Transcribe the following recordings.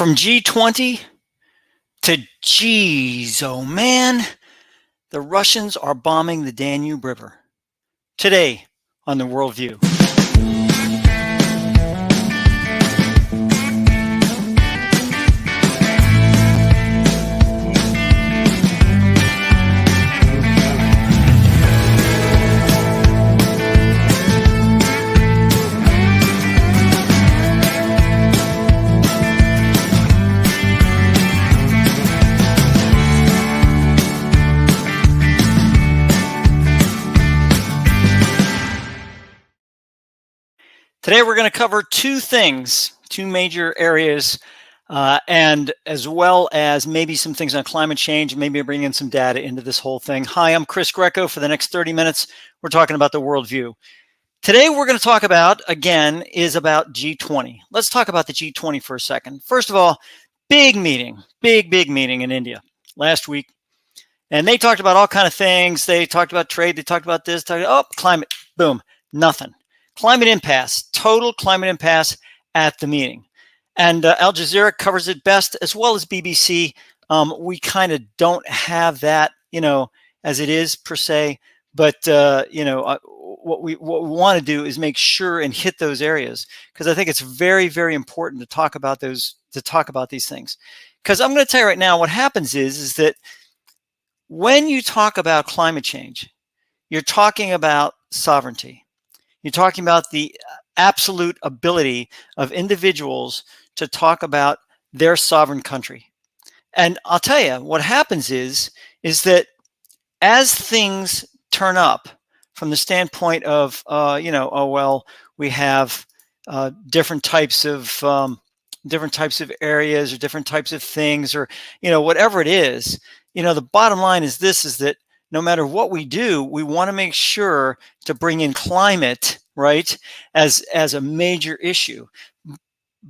From G20 to geez, oh man, the Russians are bombing the Danube River. Today on The Worldview. Today we're going to cover two things, two major areas, and as well as maybe some things on climate change, maybe bring in some data into this whole thing. Hi, I'm Chris Greco. For the next 30 minutes, we're talking about the worldview. Today we're going to talk about, again, is about G20. Let's talk about the G20 for a second. First of all, big meeting in India last week. And they talked about all kinds of things. They talked about trade. They talked about this. Climate. Boom. Nothing. Climate impasse, total climate impasse at the meeting. And Al Jazeera covers it best, as well as BBC. We kind of don't have that, as it is per se. But, what we want to do is make sure and hit those areas, because I think it's very, very important to talk about these things. Because I'm going to tell you right now, what happens is that when you talk about climate change, you're talking about sovereignty. You're talking about the absolute ability of individuals to talk about their sovereign country. And I'll tell you, what happens is that as things turn up from the standpoint of, we have different types of areas or different types of things, or, whatever it is, the bottom line is this, is that no matter what we do, we want to make sure to bring in climate, right, as a major issue.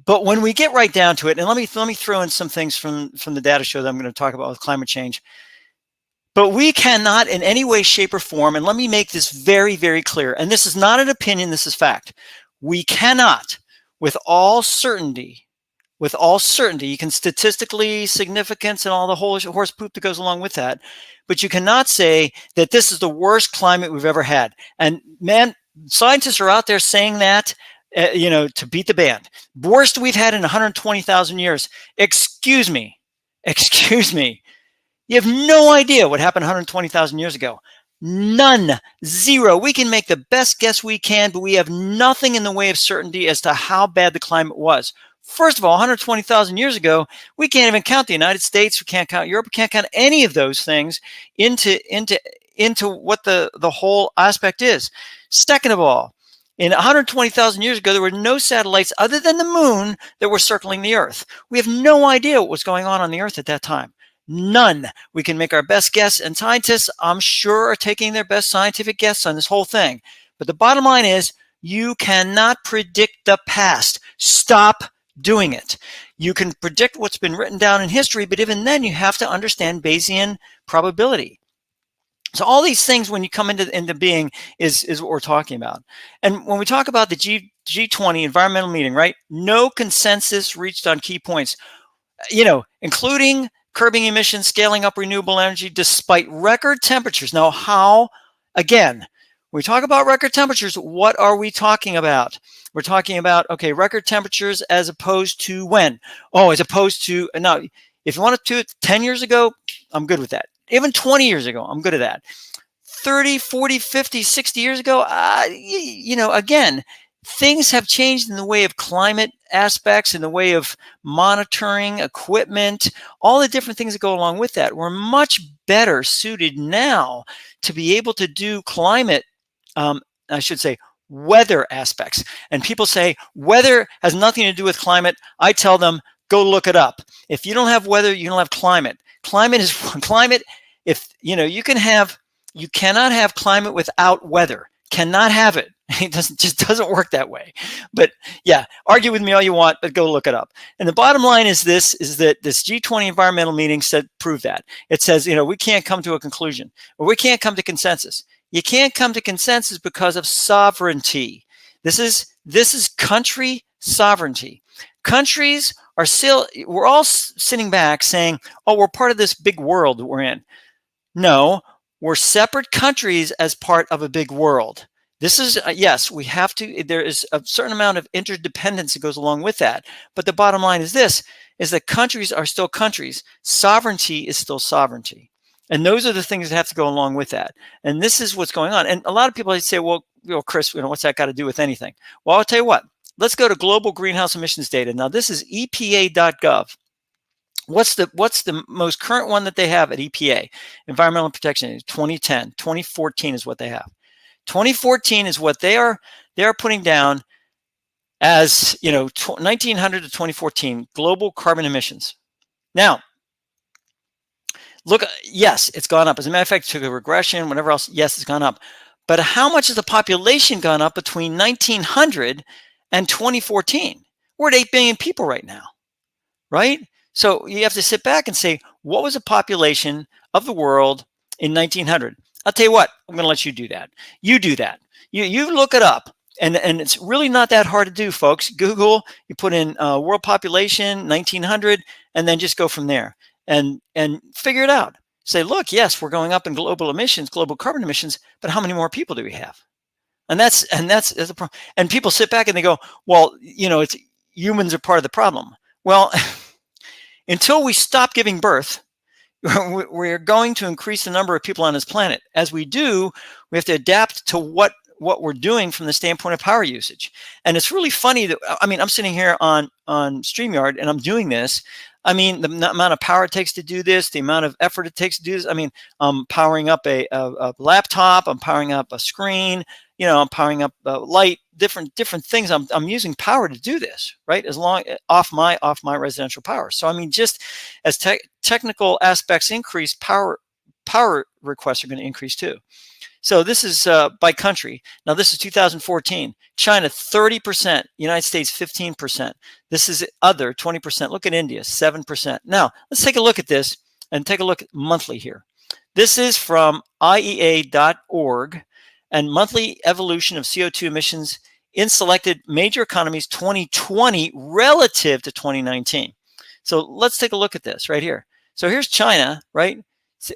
But when we get right down to it, and let me throw in some things from the data show that I'm going to talk about with climate change. But we cannot in any way, shape, or form, and let me make this very, very clear, and this is not an opinion, this is fact. We cannot, with all certainty, you can statistically significance and all the whole horse poop that goes along with that, but you cannot say that this is the worst climate we've ever had. And man, scientists are out there saying that, to beat the band. Worst we've had in 120,000 years. Excuse me. You have no idea what happened 120,000 years ago. None, zero. We can make the best guess we can, but we have nothing in the way of certainty as to how bad the climate was. First of all, 120,000 years ago, we can't even count the United States. We can't count Europe. We can't count any of those things into what the whole aspect is. Second of all, in 120,000 years ago, there were no satellites other than the moon that were circling the Earth. We have no idea what was going on the Earth at that time. None. We can make our best guess, and scientists, I'm sure, are taking their best scientific guess on this whole thing. But the bottom line is, you cannot predict the past. Stop doing it. You can predict what's been written down in history, but even then you have to understand Bayesian probability. So all these things, when you come into being, is what we're talking about. And when we talk about the G20 environmental meeting, right? No consensus reached on key points, including curbing emissions, scaling up renewable energy despite record temperatures. Now, how, again, when we talk about record temperatures, what are we talking about? We're talking about, okay, record temperatures as opposed to when? Oh, as opposed to, now, if you want to do it 10 years ago, I'm good with that. Even 20 years ago, I'm good at that. 30, 40, 50, 60 years ago, again, things have changed in the way of climate aspects, in the way of monitoring, equipment, all the different things that go along with that. We're much better suited now to be able to do climate, weather aspects. And people say weather has nothing to do with climate. I tell them, go look it up. If you don't have weather, you don't have climate. Climate is climate. If you cannot have climate without weather. Cannot have it. It just doesn't work that way. But yeah, argue with me all you want, but go look it up. And the bottom line is that this G20 environmental meeting proved that. It says, we can't come to a conclusion, or we can't come to consensus. You can't come to consensus because of sovereignty. This is country sovereignty. Countries are still, we're all sitting back saying, oh, we're part of this big world that we're in. No, we're separate countries as part of a big world. This is, yes, we have to, there is a certain amount of interdependence that goes along with that. But the bottom line is this, is that countries are still countries. Sovereignty is still sovereignty. And those are the things that have to go along with that. And this is what's going on. And a lot of people say, well, Chris, what's that got to do with anything? Well, I'll tell you what. Let's go to global greenhouse emissions data. Now, this is EPA.gov. What's the most current one that they have at EPA? Environmental Protection Agency, 2010. 2014 is what they have. 2014 is what they are putting down as, 1900 to 2014 global carbon emissions. Now, look, yes, it's gone up. As a matter of fact, it took a regression, whatever else. Yes, it's gone up. But how much has the population gone up between 1900 and 2014? We're at 8 billion people right now, right? So you have to sit back and say, what was the population of the world in 1900? I'll tell you what, I'm going to let you do that. You do that. You look it up. And it's really not that hard to do, folks. Google, you put in world population, 1900, and then just go from there and figure it out. Say, look, yes, we're going up in global emissions, global carbon emissions, but how many more people do we have? And that's a problem. And people sit back and they go, well, it's humans are part of the problem. Well, until we stop giving birth, we're going to increase the number of people on this planet. As we do, we have to adapt to what we're doing from the standpoint of power usage. And it's really funny that, I'm sitting here on StreamYard and I'm doing this. The amount of power it takes to do this, the amount of effort it takes to do this. I'm powering up a laptop, I'm powering up a screen, I'm powering up light, different things. I'm using power to do this, right? As long off my residential power. So just as technical aspects increase, power requests are going to increase too. So this is by country. Now this is 2014. China 30%, United States 15%. This is other 20%. Look at India 7%. Now let's take a look at this and take a look monthly here. This is from IEA.org and monthly evolution of CO2 emissions in selected major economies 2020 relative to 2019. So let's take a look at this right here. So here's China, right?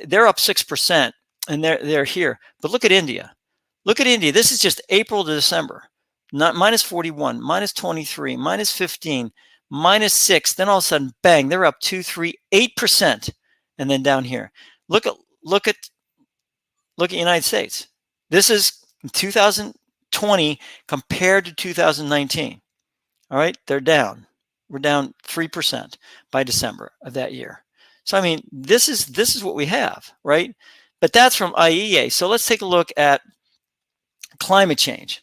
They're up 6%. And they're here. But look at India. Look at India. This is just April to December. Not minus 41, minus 23, minus 15, minus 6. Then all of a sudden, bang, they're up 2, 3, 8%. And then down here. Look at United States. This is 2020 compared to 2019. All right, they're down. We're down 3% by December of that year. So this is what we have, right? But that's from IEA. So let's take a look at climate change.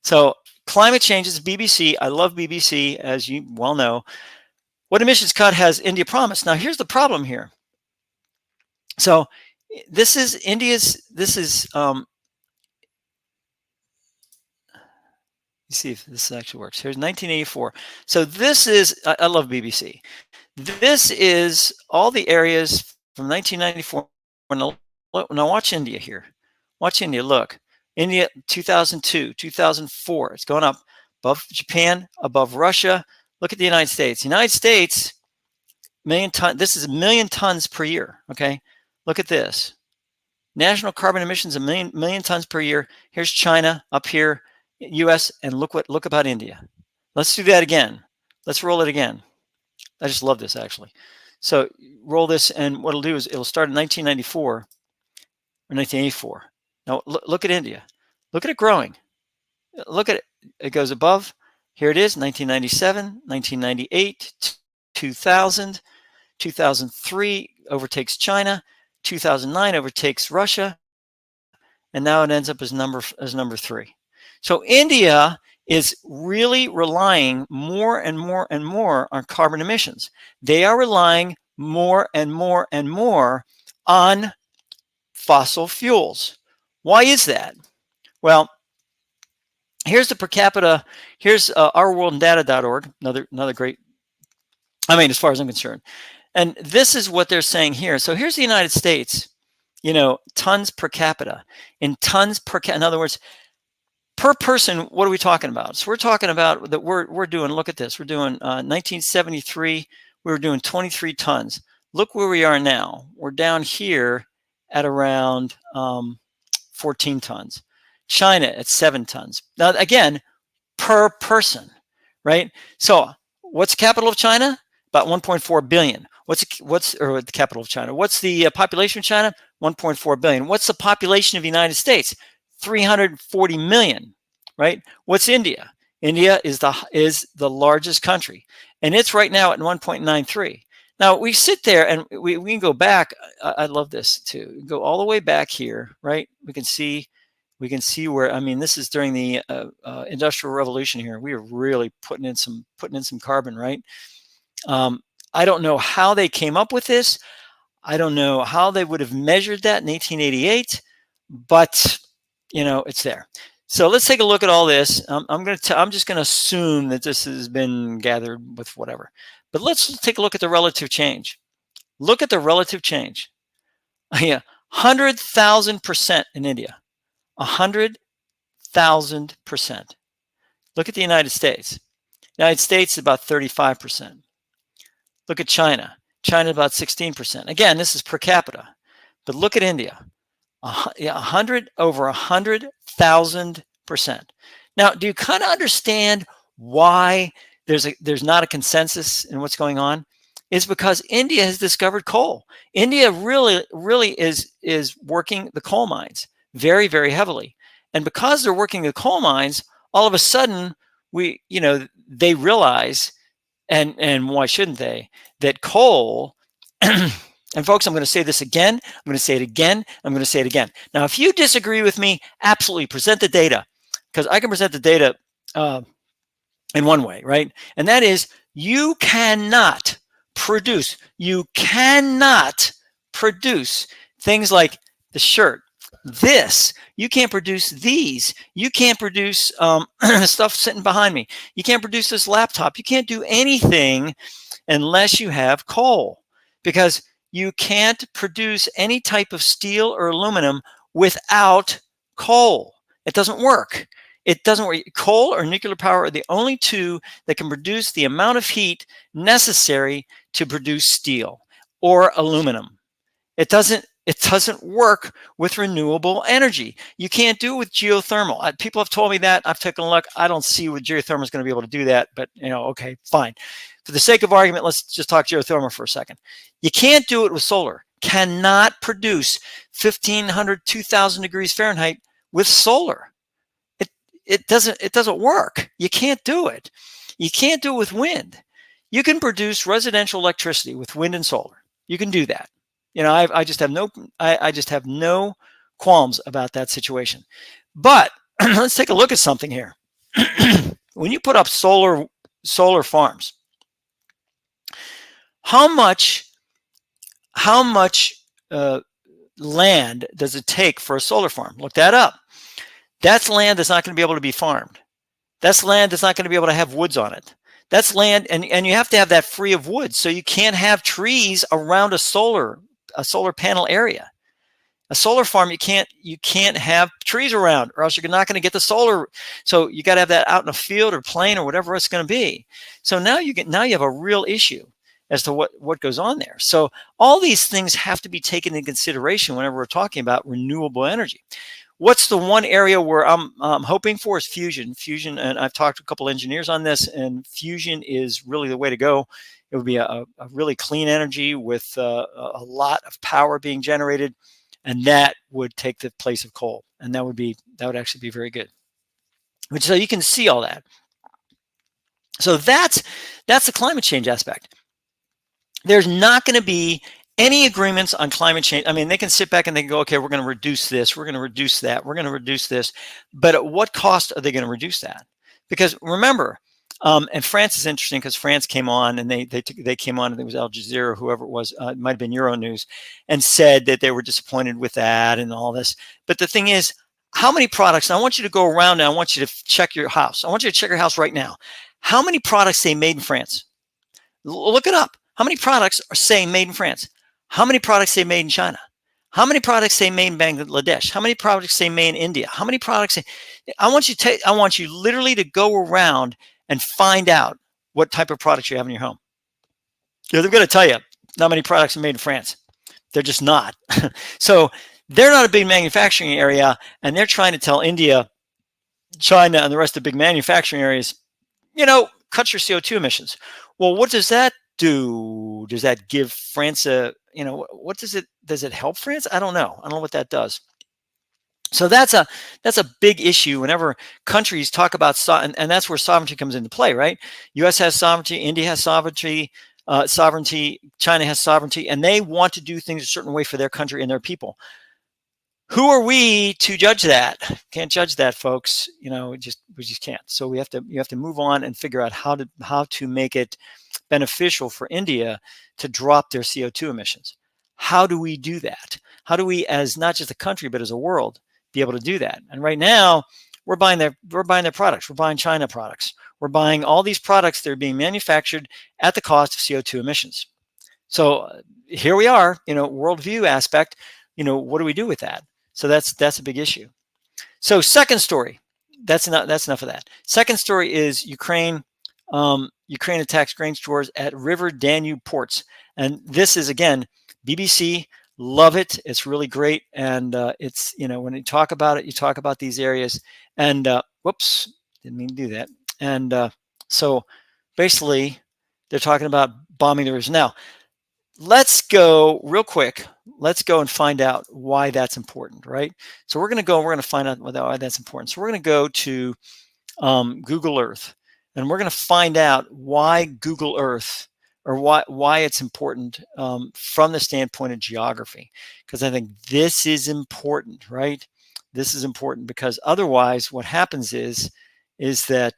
So climate change is BBC. I love BBC, as you well know. What emissions cut has India promised? Now, here's the problem here. So this is India's, you see if this actually works. Here's 1984. So this is, I love BBC. This is all the areas from 1994. Now watch India here. Watch India. Look, India 2002, 2004. It's going up above Japan, above Russia. Look at the United States. United States, million ton. This is 1 million tons per year. Okay, look at this. National carbon emissions, 1 million tons per year. Here's China up here, U.S. And look about India. Let's do that again. Let's roll it again. I just love this actually. So roll this, and what it'll do is it'll start in 1994. Or 1984. Now look at India. Look at it growing. Look at it. It goes above. Here it is, 1997, 1998, 2000, 2003 overtakes China, 2009 overtakes Russia, and now it ends up as number 3. So India is really relying more and more and more on carbon emissions. They are relying more and more and more on fossil fuels. Why is that? Well, here's the per capita. Here's ourworldanddata.org, another great, as far as I'm concerned. And this is what they're saying here. So here's the United States, tons per capita. In tons per capita, in other words, Per person, what are we talking about? So we're talking about that we're doing, look at this, we're doing 1973, we were doing 23 tons. Look where we are now. We're down here at around 14 tons. China at 7 tons. Now, again, per person, right? So what's the capital of China? About 1.4 billion. What's or the capital of China? What's the population of China? 1.4 billion. What's the population of the United States? 340 million, right? What's India? India is the largest country, and it's right now at 1.93. Now we sit there and we can go back. I love this too. Go all the way back here, right? We can see where, I mean, this is during the Industrial Revolution here. We are really putting in some carbon, right? I don't know how they came up with this. I don't know how they would have measured that in 1888, but it's there. So let's take a look at all this. I'm just going to assume that this has been gathered with whatever. But let's take a look at the relative change. Look at the relative change. Yeah, 100,000% in India. 100,000%. Look at the United States. United States is about 35%. Look at China. China about 16%. Again, this is per capita. But look at India. 100,000%. Now, do you kind of understand why there's not a consensus in what's going on? It's because India has discovered coal. India really is working the coal mines very, very heavily. And because they're working the coal mines, all of a sudden they realize, and why shouldn't they, that coal and folks, I'm going to say this again. I'm going to say it again. I'm going to say it again. Now, if you disagree with me, absolutely present the data, because I can present the data in one way, right? And that is you cannot produce things like the shirt, this. You can't produce these. You can't produce stuff sitting behind me. You can't produce this laptop. You can't do anything unless you have coal, because you can't produce any type of steel or aluminum without coal. It doesn't work. It doesn't work. Coal or nuclear power are the only two that can produce the amount of heat necessary to produce steel or aluminum. It doesn't work with renewable energy. You can't do it with geothermal. People have told me that. I've taken a look. I don't see what geothermal is going to be able to do that, but okay, fine. For the sake of argument, let's just talk geothermal for a second. You can't do it with solar. Cannot produce 1,500, 2,000 degrees Fahrenheit with solar. It doesn't work. You can't do it. You can't do it with wind. You can produce residential electricity with wind and solar. You can do that. I just have no qualms about that situation. But let's take a look at something here. When you put up solar farms, how much land does it take for a solar farm? Look that up. That's land that's not going to be able to be farmed. That's land that's not going to be able to have woods on it. That's land, and you have to have that free of woods. So you can't have trees around a solar panel area. A solar farm, you can't have trees around, or else you're not going to get the solar. So you got to have that out in a field or plain or whatever it's going to be. So now you have a real issue as to what goes on there. So all these things have to be taken into consideration whenever we're talking about renewable energy. What's the one area where I'm hoping for is fusion. Fusion, and I've talked to a couple engineers on this, and fusion is really the way to go. It would be a really clean energy with a lot of power being generated, and that would take the place of coal, and that would actually be very good. So you can see all that. So that's the climate change aspect. There's not going to be any agreements on climate change. I mean, they can sit back and they can go, okay, we're going to reduce this, we're going to reduce that, we're going to reduce this, but at what cost are they going to reduce that? Because remember, and France is interesting because France came on and they came on, and it was Al Jazeera, whoever it was, it might have been Euronews, and said that they were disappointed with that and all this. But the thing is, how many products? I want you to go around and I want you to check your house. I want you to check your house right now. How many products say made in France? Look it up. How many products are saying made in France? How many products say made in China? How many products they made in Bangladesh? How many products they made in India? How many products? I want you literally to go around and find out what type of products you have in your home. They're going to tell you not many products are made in France. They're just not. So they're not a big manufacturing area, and they're trying to tell India, China, and the rest of the big manufacturing areas, cut your CO2 emissions. Well, what does that do? Does that give France what does it help France? I don't know. I don't know what that does. So that's a big issue whenever countries talk about and that's where sovereignty comes into play, right? U.S. has sovereignty, India has sovereignty, China has sovereignty, and they want to do things a certain way for their country and their people. Who are we to judge that? Can't judge that, folks. We just can't. So you have to move on and figure out how to make it beneficial for India to drop their CO2 emissions. How do we do that? How do we, as not just a country but as a world, be able to do that? And right now, we're buying their products. We're buying China products. We're buying all these products that are being manufactured at the cost of CO2 emissions. So here we are, worldview aspect. What do we do with that? So that's a big issue. So second story, that's enough of that. Second story is Ukraine. Ukraine attacks grain stores at River Danube ports, and this is again BBC. Love it. It's really great, and it's when you talk about it, you talk about these areas. And whoops, didn't mean to do that. And so basically, they're talking about bombing the rivers. Now, let's go real quick. Let's go and find out why that's important, right? So we're going to find out why that's important. So we're going to go to Google Earth, and we're going to find out why Google Earth, or why it's important from the standpoint of geography, because I think this is important, right? This is important because otherwise what happens is that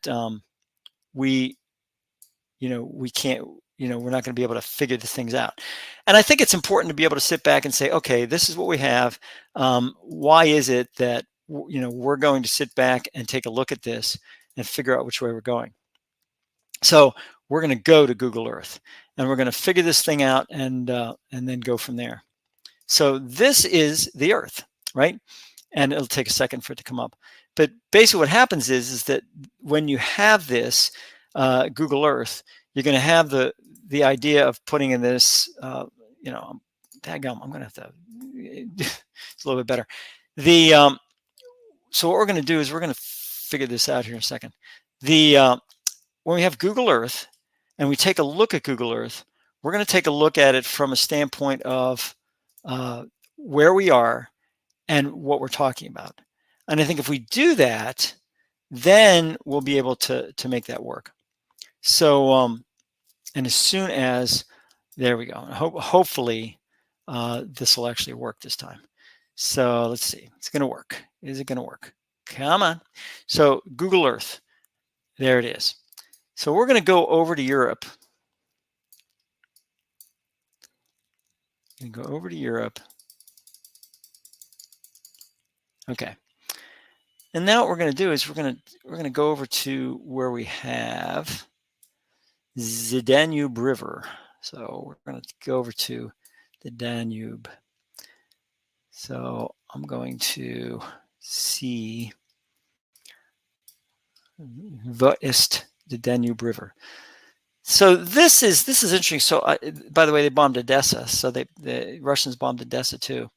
we can't, we're not going to be able to figure the things out. And I think it's important to be able to sit back and say, okay, this is what we have. Why is it that, we're going to sit back and take a look at this and figure out which way we're going? So we're going to go to Google Earth, and we're going to figure this thing out and then go from there. So this is the Earth, right? And it'll take a second for it to come up. But basically what happens is that when you have this Google Earth, you're going to have the idea of putting in this, daggum, I'm going to have to, it's a little bit better. So what we're going to do is we're going to figure this out here in a second. When we have Google Earth and we take a look at Google Earth, we're going to take a look at it from a standpoint of where we are and what we're talking about. And I think if we do that, then we'll be able to make that work. So, and as soon as, there we go. Hopefully this will actually work this time. So let's see, it's going to work. Is it going to work? Come on. So Google Earth, there it is. So we're going to go over to Europe. And go over to Europe. Okay. And now what we're going to do is we're going to go over to where we have the Danube River. So we're going to go over to the Danube. So I'm going to see what is the Danube River. So this is interesting. So by the way, they bombed Odessa. So the Russians bombed Odessa too.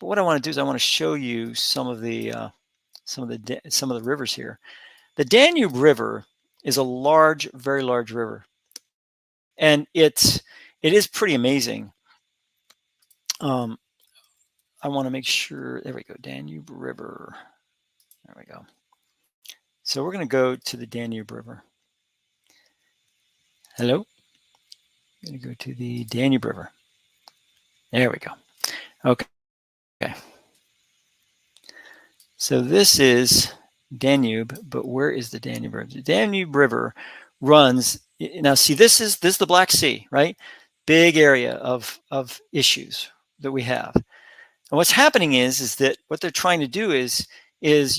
But what I want to do is I want to show you some of the rivers here. The Danube River is a large, very large river, and it is pretty amazing. I want to make sure, there we go, Danube River. There we go. So we're going to go to the Danube River. Hello? I'm going to go to the Danube River. There we go. Okay. So this is Danube, but where is the Danube River? The Danube River runs, now see, this is the Black Sea, right? Big area of issues that we have. And what's happening is that what they're trying to do is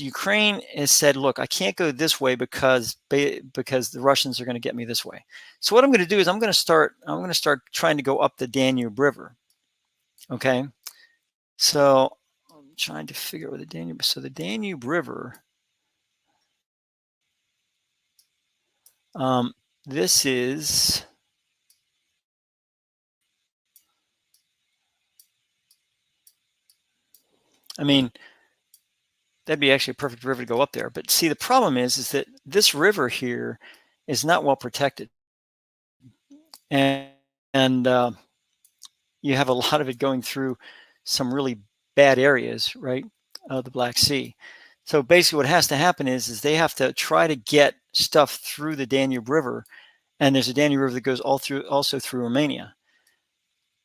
Ukraine has said, look, I can't go this way because the Russians are going to get me this way. So what I'm going to do is I'm going to start trying to go up the Danube River. Okay. So I'm trying to figure out where the Danube. So the Danube River. Um, this is. I mean, that'd be actually a perfect river to go up there. But see, the problem is that this river here is not well protected, and and you have a lot of it going through some really bad areas, right, of the Black Sea. So basically, what has to happen is they have to try to get stuff through the Danube River, and there's a Danube River that goes also through Romania.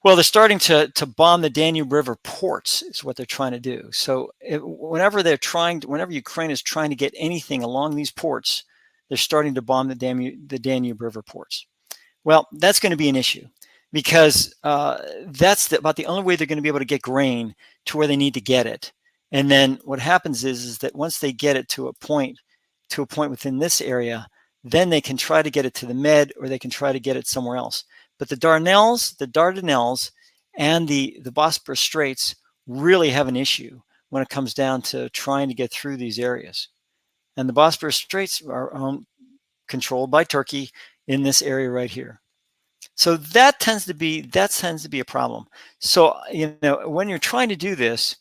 Well, they're starting to bomb the Danube River ports is what they're trying to do. So whenever Ukraine is trying to get anything along these ports, they're starting to bomb the Danube River ports. Well, that's going to be an issue because that's about the only way they're going to be able to get grain to where they need to get it. And then what happens is that once they get it to a point within this area, then they can try to get it to the Med, or they can try to get it somewhere else. But the Dardanelles, and the Bosporus Straits really have an issue when it comes down to trying to get through these areas. And the Bosporus Straits are controlled by Turkey in this area right here. So that tends to be a problem. So when you're trying to do this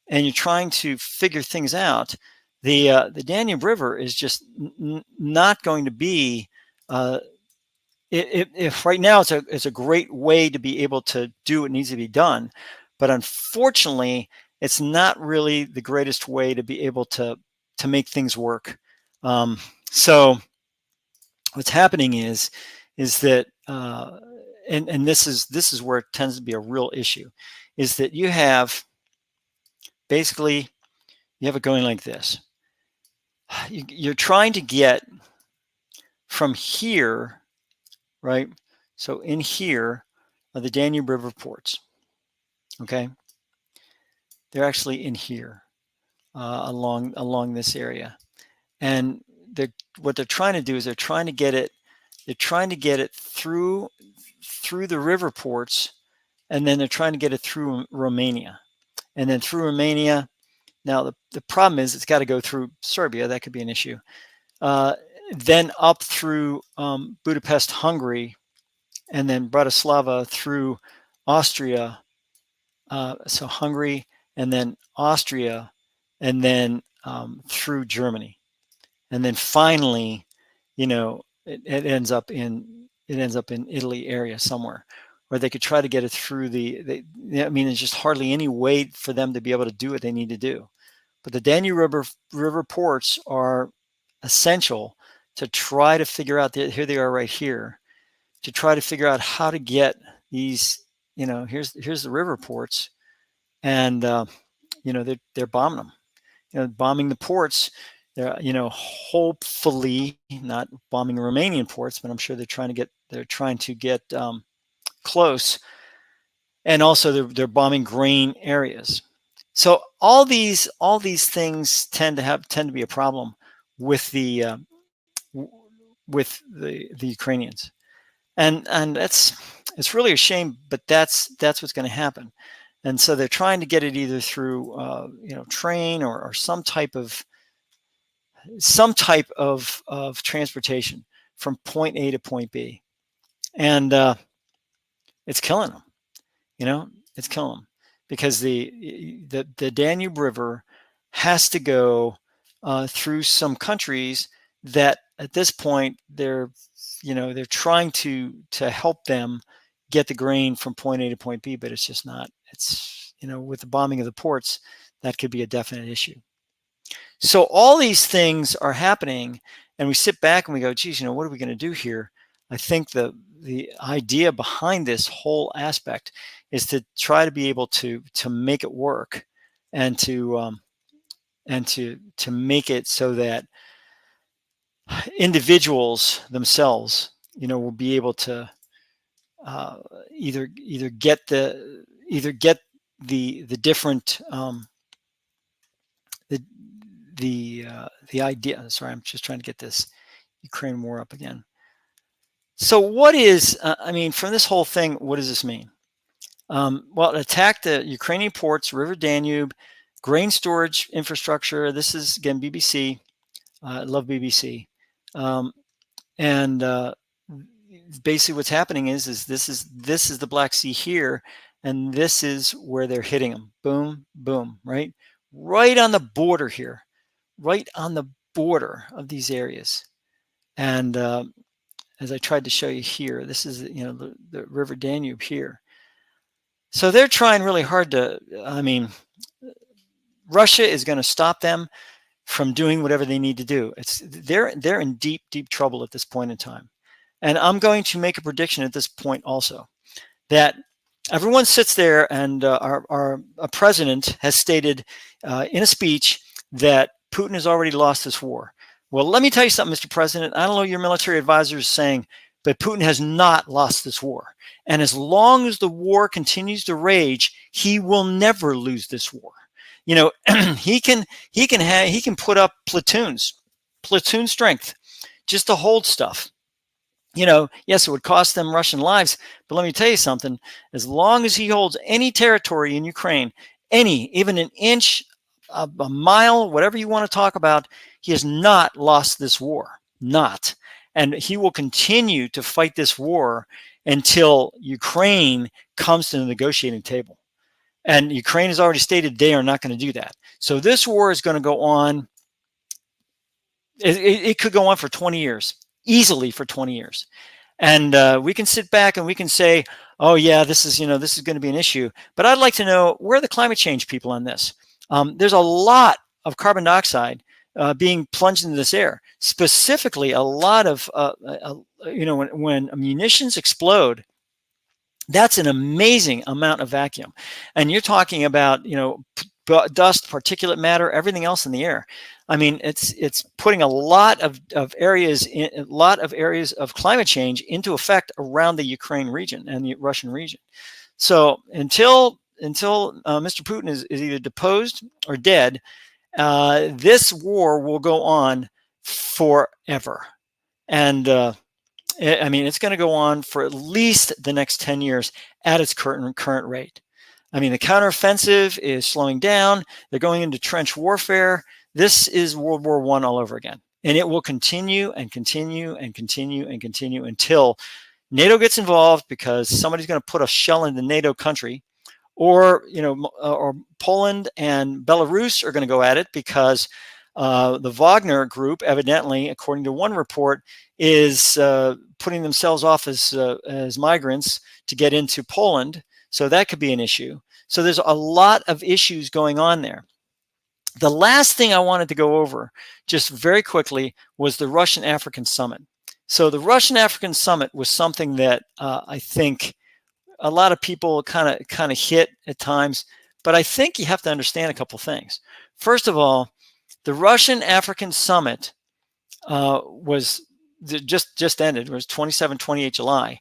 and you're trying to figure things out, the Danube River is just not going to be. If right now it's a great way to be able to do what needs to be done, but unfortunately, it's not really the greatest way to be able to make things work. So what's happening is that and this is where it tends to be a real issue, is that you have basically it going like this. You're trying to get from here, right? So in here are the Danube River ports. Okay, they're actually in here along this area, and what they're trying to do is they're trying to get it through the river ports, and then they're trying to get it through Romania, and then through Romania. Now the problem is it's got to go through Serbia. That could be an issue. Then up through Budapest, Hungary, and then Bratislava through Austria. So Hungary, and then Austria, and then through Germany, and then finally, it ends up in Italy area somewhere, where they could try to get it through there's just hardly any way for them to be able to do what they need to do. But the Danube River ports are essential to try to figure out. Here they are right here, to try to figure out how to get these. Here's the river ports, and they're bombing them. Bombing the ports. They're hopefully not bombing Romanian ports, but I'm sure they're trying to get close, and also they're bombing grain areas. So all these things tend to be a problem with the Ukrainians, and it's really a shame, but that's what's going to happen. And so they're trying to get it either through train or some type of transportation from point A to point B, and it's killing them. It's killing them because the Danube River has to go through some countries that at this point they're trying to help them get the grain from point A to point B, but it's just not. It's with the bombing of the ports, that could be a definite issue. So all these things are happening, and we sit back and we go, geez, what are we going to do here? I think the idea behind this whole aspect is to try to be able to make it work, and to make it so that individuals themselves, will be able to either get the different the idea. Sorry, I'm just trying to get this Ukraine war up again. So what is from this whole thing, what does this mean? Well, it attacked the Ukrainian ports, River Danube, grain storage infrastructure. This is, again, BBC. I love BBC. And basically what's happening is this is the Black Sea here, and this is where they're hitting them. Boom, boom, right? Right on the border here, right on the border of these areas. And as I tried to show you here, this is, the River Danube here. So they're trying really hard to, Russia is going to stop them from doing whatever they need to do. They're in deep, deep trouble at this point in time. And I'm going to make a prediction at this point also, that everyone sits there, and our president has stated in a speech that Putin has already lost this war. Well, let me tell you something, Mr. President. I don't know what your military advisor is saying, but Putin has not lost this war. And as long as the war continues to rage, he will never lose this war. He can put up platoon strength just to hold stuff. Yes, it would cost them Russian lives, but let me tell you something. As long as he holds any territory in Ukraine, even an inch, a mile, whatever you want to talk about, he has not lost this war. Not. And he will continue to fight this war until Ukraine comes to the negotiating table. And Ukraine has already stated they are not going to do that. So this war is going to go on. It could go on for 20 years, easily for 20 years. And we can sit back and we can say, oh yeah, this is going to be an issue. But I'd like to know, where are the climate change people on this? There's a lot of carbon dioxide being plunged into this air. Specifically, a lot of, when munitions explode, that's an amazing amount of vacuum. And you're talking about, dust, particulate matter, everything else in the air. It's putting a lot of areas of climate change into effect around the Ukraine region and the Russian region. So until Mr. Putin is either deposed or dead, this war will go on forever. And it's going to go on for at least the next 10 years at its current rate. The counteroffensive is slowing down. They're going into trench warfare. This is World War I all over again. And it will continue and continue and continue and continue until NATO gets involved, because somebody's going to put a shell in the NATO country, or Poland and Belarus are going to go at it, because the Wagner group, evidently, according to one report, is putting themselves off as migrants to get into Poland. So that could be an issue. So there's a lot of issues going on there. The last thing I wanted to go over just very quickly was the Russian-African Summit. So the Russian-African Summit was something that I think a lot of people kind of hit at times, but I think you have to understand a couple things. First of all, the Russian-African Summit was just ended. It was 27-28 July.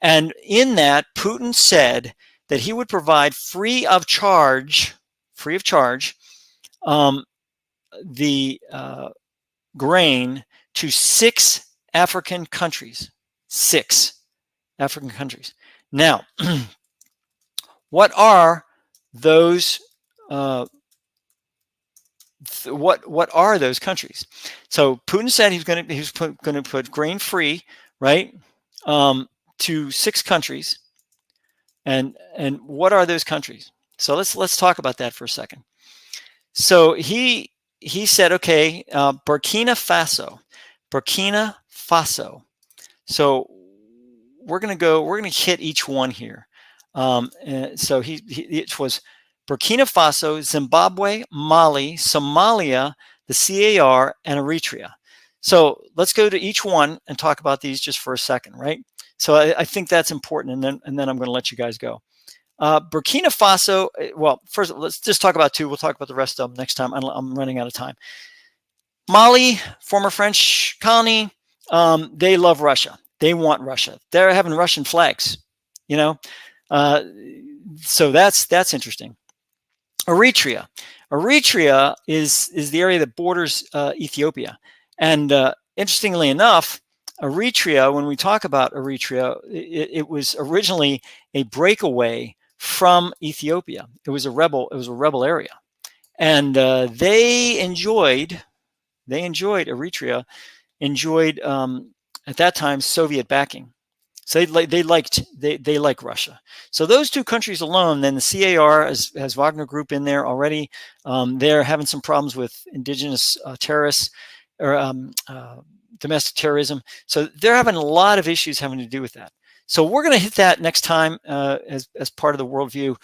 And in that, Putin said that he would provide free of charge, the grain to 6 African countries. 6 African countries. Now, what are those? What are those countries? So Putin said he was going to put grain free, right, to 6 countries. And what are those countries? So let's talk about that for a second. So he said, okay, Burkina Faso. So we're going to hit each one here. So it was Burkina Faso, Zimbabwe, Mali, Somalia, the CAR, and Eritrea. So let's go to each one and talk about these just for a second, right? So I think that's important, and then I'm going to let you guys go. Burkina Faso, well, first, let's just talk about 2. We'll talk about the rest of them next time. I'm running out of time. Mali, former French colony, they love Russia. They want Russia. They're having Russian flags, so that's interesting. Eritrea is the area that borders Ethiopia. And interestingly enough, Eritrea, when we talk about Eritrea, it was originally a breakaway from Ethiopia. It was a rebel area, and they enjoyed Eritrea enjoyed at that time Soviet backing. So they like Russia. So those two countries alone, then the CAR has Wagner Group in there already. They're having some problems with indigenous terrorists or domestic terrorism. So they're having a lot of issues having to do with that. So we're going to hit that next time as part of the worldview.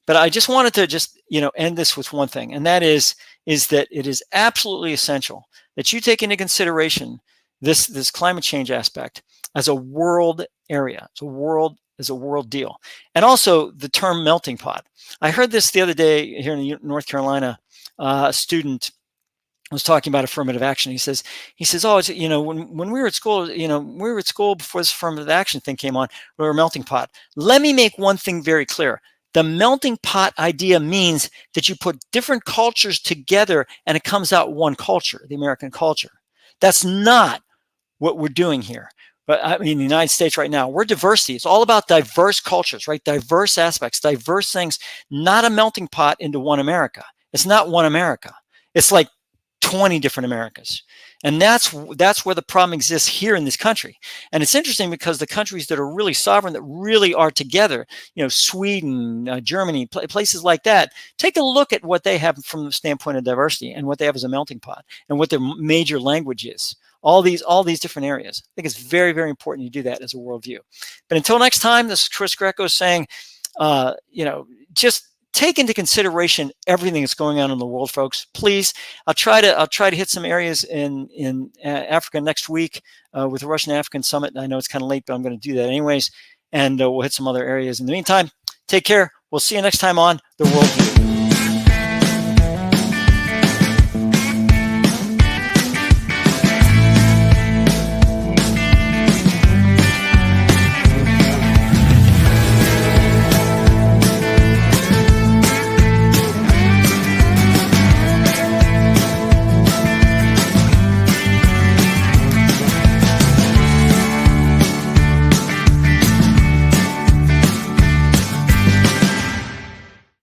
But I just wanted to end this with one thing, and that is that it is absolutely essential that you take into consideration this climate change aspect as a world area, as a world deal, and also the term melting pot. I heard this the other day here in North Carolina. A student was talking about affirmative action. He says, oh, it's, when we were at school, before this affirmative action thing came on, we were a melting pot. Let me make one thing very clear. The melting pot idea means that you put different cultures together and it comes out one culture, the American culture. That's not what we're doing here. But I mean, the United States right now, we're diversity. It's all about diverse cultures, right? Diverse aspects, diverse things, not a melting pot into one America. It's not one America. It's like 20 different Americas. And that's where the problem exists here in this country. And it's interesting because the countries that are really sovereign, that really are together, Sweden, Germany, places like that, take a look at what they have from the standpoint of diversity and what they have as a melting pot and what their major language is. All these different areas. I think it's very, very important you do that as a worldview. But until next time, this is Chris Greco saying, just take into consideration everything that's going on in the world, folks. Please, I'll try to hit some areas in Africa next week with the Russian African Summit. I know it's kind of late, but I'm going to do that anyways. And we'll hit some other areas. In the meantime, take care. We'll see you next time on The Worldview.